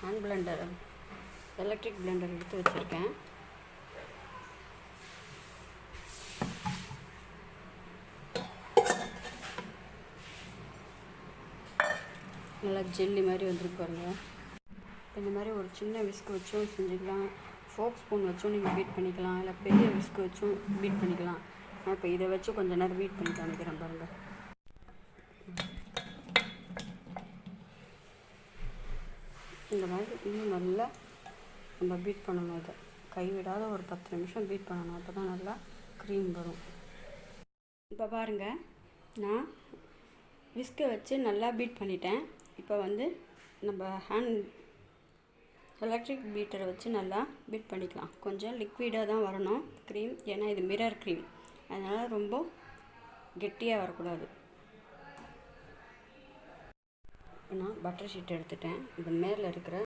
Hand Blender electric Blender எடுத்து வச்சுருக்கேன். நல்லா ஜெல்லி மாதிரி வந்துருக்கு பாருங்கள். இந்த மாதிரி ஒரு சின்ன விஸ்க் வச்சும் செஞ்சுக்கலாம், ஃபோக் ஸ்பூன் வச்சும் நீங்கள் பீட் பண்ணிக்கலாம், இல்லை பெரிய விஸ்க் வச்சும் பீட் பண்ணிக்கலாம். நான் இப்போ இதை வச்சு கொஞ்சம் நேரம் பீட் பண்ணி காமிக்கிறேன் பாருங்கள். இந்த மாதிரி இன்னும் நல்லா நம்ம பீட் பண்ணணும். இதை கைவிடாத ஒரு 10 நிமிஷம் பீட் பண்ணணும். அப்போ தான் நல்லா க்ரீம் வரும். இப்போ பாருங்கள், நான் விஸ்கை வச்சு நல்லா பீட் பண்ணிட்டேன். இப்போ வந்து நம்ம எலக்ட்ரிக் பீட்டரை வச்சு நல்லா பீட் பண்ணிக்கலாம். கொஞ்சம் லிக்விடாக தான் வரணும் க்ரீம், ஏன்னா இது மிரர் க்ரீம், அதனால் ரொம்ப கெட்டியாக வரக்கூடாது. நான் பட்டர் ஷீட் எடுத்துட்டேன். இது மேலே இருக்கிற